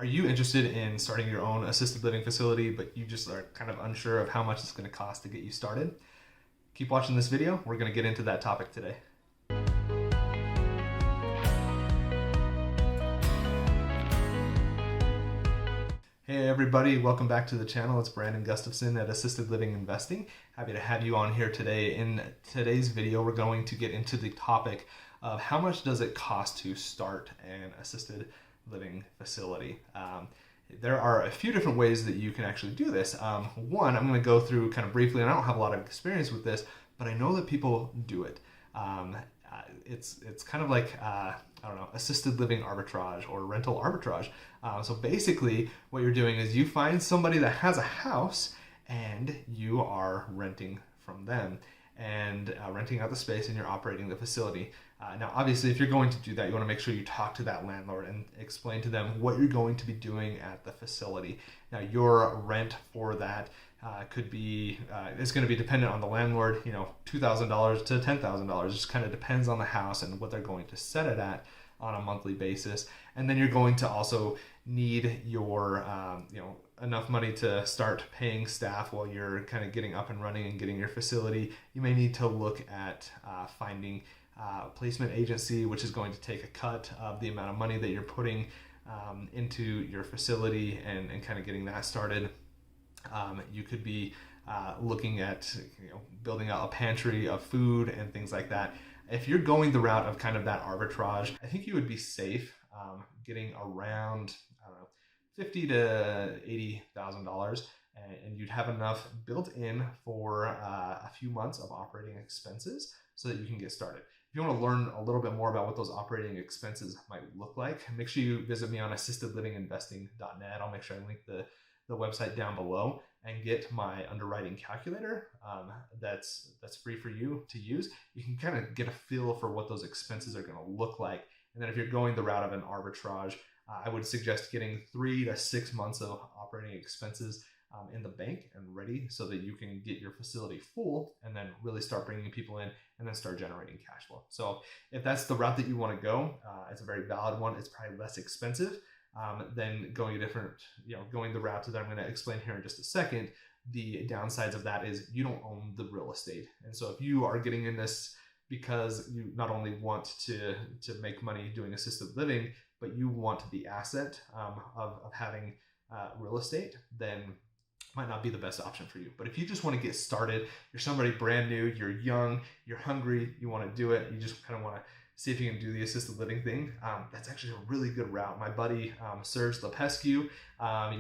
Are you interested in starting your own assisted living facility, but you just are kind of unsure of how much it's going to cost to get you started? Keep watching this video. We're going to get into that topic today. Hey everybody, welcome back to the channel. It's Brandon Gustafson at Assisted Living Investing. Happy to have you on here today. In today's video, we're going to get into the topic of how much does it cost to start an assisted living facility. There are a few different ways that you can actually do this. One, I'm going to go through kind of briefly, and I don't have a lot of experience with this, but I know that people do it. It's kind of like, I don't know, assisted living arbitrage or rental arbitrage. So basically what you're doing is you find somebody that has a house and you are renting from them and renting out the space, and you're operating the facility. Now, obviously, if you're going to do that, you want to make sure you talk to that landlord and explain to them what you're going to be doing at the facility. Now, your rent for that could be, it's going to be dependent on the landlord, $2,000 to $10,000. It just kind of depends on the house and what they're going to set it at on a monthly basis. And then you're going to also need your, enough money to start paying staff while you're kind of getting up and running and getting your facility. You may need to look at finding a placement agency, which is going to take a cut of the amount of money that you're putting into your facility and kind of getting that started. You could be looking at building out a pantry of food and things like that. If you're going the route of kind of that arbitrage, I think you would be safe getting around, $50,000 to $80,000, and you'd have enough built in for a few months of operating expenses so that you can get started. If you want to learn a little bit more about what those operating expenses might look like, make sure you visit me on assistedlivinginvesting.net. I'll make sure I link the website down below, and get my underwriting calculator that's free for you to use. You can kind of get a feel for what those expenses are going to look like. And then if you're going the route of an arbitrage, I would suggest getting 3 to 6 months of operating expenses in the bank and ready so that you can get your facility full and then really start bringing people in and then start generating cash flow. So if that's the route that you want to go, it's a very valid one. It's probably less expensive than going going the route that I'm going to explain here in just a second. The downsides of that is you don't own the real estate. And so if you are getting in this because you not only want to make money doing assisted living, but you want the asset of having real estate, then might not be the best option for you. But if you just want to get started, you're somebody brand new, you're young, you're hungry, you want to do it, you just kind of want to see if you can do the assisted living thing, that's actually a really good route. My buddy, Serge Lepescu, you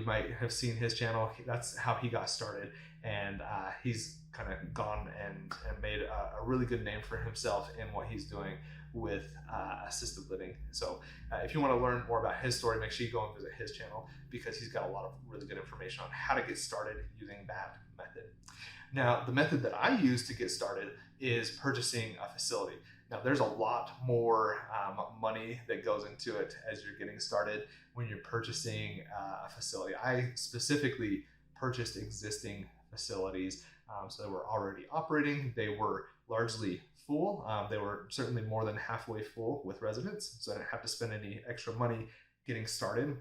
might have seen his channel. That's how he got started. And he's kind of gone and made a really good name for himself in what he's doing with assisted living. So if you want to learn more about his story, make sure you go and visit his channel, because he's got a lot of really good information on how to get started using that method. Now, the method that I use to get started is purchasing a facility. Now, there's a lot more money that goes into it as you're getting started when you're purchasing a facility. I specifically purchased existing facilities, so they were already operating. They were largely full. They were certainly more than halfway full with residents, so I didn't have to spend any extra money getting started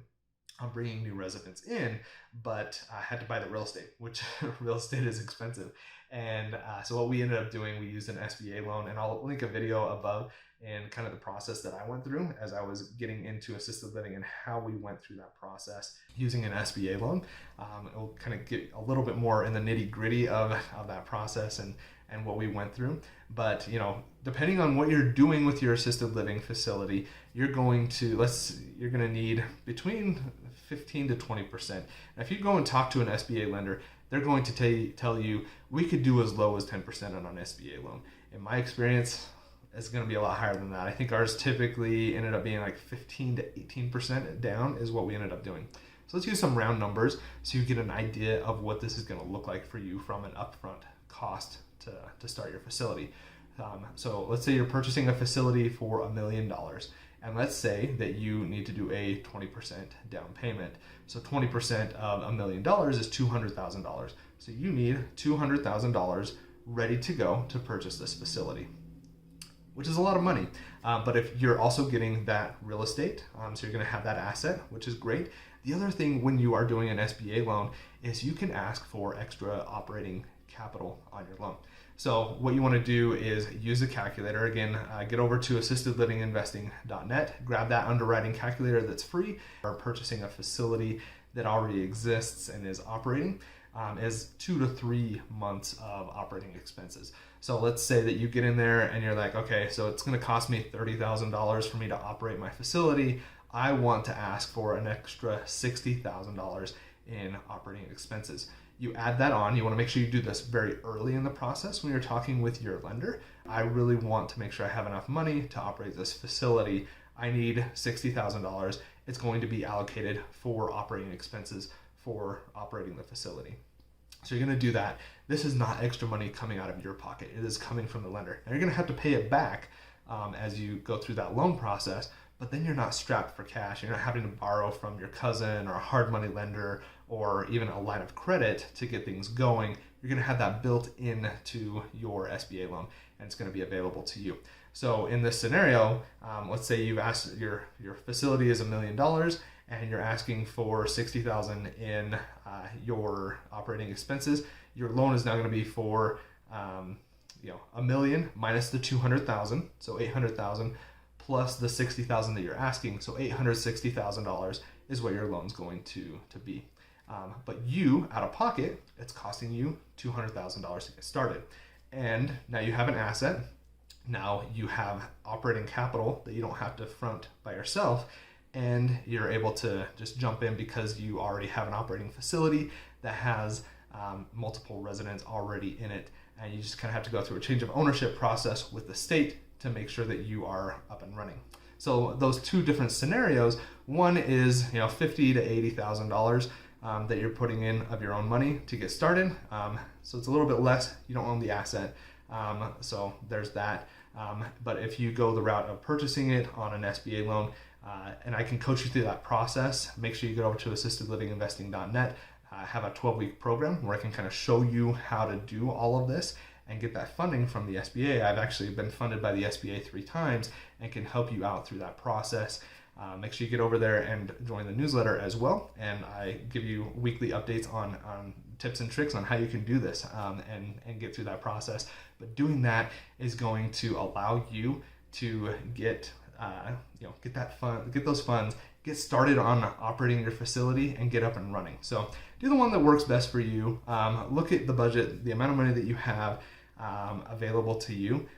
on bringing new residents in, but I had to buy the real estate, which real estate is expensive. And so what we ended up doing, we used an SBA loan, and I'll link a video above and kind of the process that I went through as I was getting into assisted living and how we went through that process using an SBA loan. It'll kind of get a little bit more in the nitty gritty of that process and what we went through. But depending on what you're doing with your assisted living facility, you're going to need between 15 to 20%. Now, if you go and talk to an SBA lender, they're going to tell you we could do as low as 10% on an SBA loan. In my experience, it's going to be a lot higher than that. I think ours typically ended up being like 15 to 18% down is what we ended up doing. So let's use some round numbers so you get an idea of what this is going to look like for you from an upfront cost to start your facility. So let's say you're purchasing a facility for $1 million. And let's say that you need to do a 20% down payment. So 20% of $1 million is $200,000. So you need $200,000 ready to go to purchase this facility, which is a lot of money. But if you're also getting that real estate, so you're going to have that asset, which is great. The other thing when you are doing an SBA loan is you can ask for extra operating capital on your loan. So what you want to do is use the calculator. Again, get over to assistedlivinginvesting.net, grab that underwriting calculator that's free, or purchasing a facility that already exists and is operating. Is 2 to 3 months of operating expenses. So let's say that you get in there and you're like, okay, so it's going to cost me $30,000 for me to operate my facility. I want to ask for an extra $60,000 in operating expenses. You add that on. You want to make sure you do this very early in the process when you're talking with your lender. I really want to make sure I have enough money to operate this facility. I need $60,000. It's going to be allocated for operating expenses for operating the facility. So you're going to do that. This is not extra money coming out of your pocket. It is coming from the lender. Now you're going to have to pay it back as you go through that loan process, but then you're not strapped for cash. You're not having to borrow from your cousin or a hard money lender or even a line of credit to get things going. You're going to have that built into your SBA loan, and it's going to be available to you. So in this scenario, let's say you've asked your facility is $1 million, and you're asking for $60,000 in your operating expenses. Your loan is now going to be for $1 million minus the $200,000, so $800,000 plus the $60,000 that you're asking, so $860,000 is what your loan's going to be. But you, out of pocket, it's costing you $200,000 to get started. And now you have an asset. Now you have operating capital that you don't have to front by yourself, and you're able to just jump in because you already have an operating facility that has multiple residents already in it, and you just kind of have to go through a change of ownership process with the state to make sure that you are up and running. So those two different scenarios, one is $50,000 to $80,000 that you're putting in of your own money to get started. So it's a little bit less. You don't own the asset, so there's that. But if you go the route of purchasing it on an SBA loan, and I can coach you through that process, make sure you get over to assistedlivinginvesting.net. I have a 12-week program where I can kind of show you how to do all of this and get that funding from the SBA. I've actually been funded by the SBA 3 times and can help you out through that process. Make sure you get over there and join the newsletter as well. And I give you weekly updates on tips and tricks on how you can do this and get through that process. But doing that is going to allow you to get those funds, get started on operating your facility and get up and running. So do the one that works best for you. Look at the budget, the amount of money that you have available to you.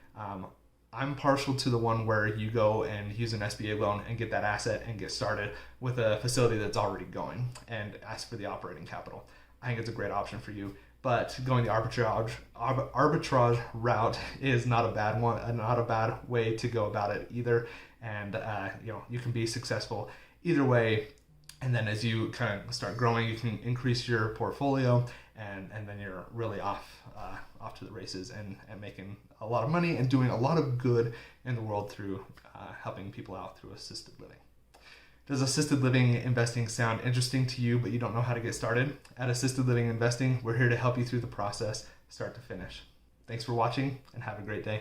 I'm partial to the one where you go and use an SBA loan and get that asset and get started with a facility that's already going and ask for the operating capital. I think it's a great option for you. But going the arbitrage route is not a bad one, not a bad way to go about it either. And you can be successful either way. And then as you kind of start growing, you can increase your portfolio, and then you're really off to the races and making a lot of money and doing a lot of good in the world through helping people out through assisted living. Does assisted living investing sound interesting to you, but you don't know how to get started? At Assisted Living Investing, we're here to help you through the process, start to finish. Thanks for watching, and have a great day.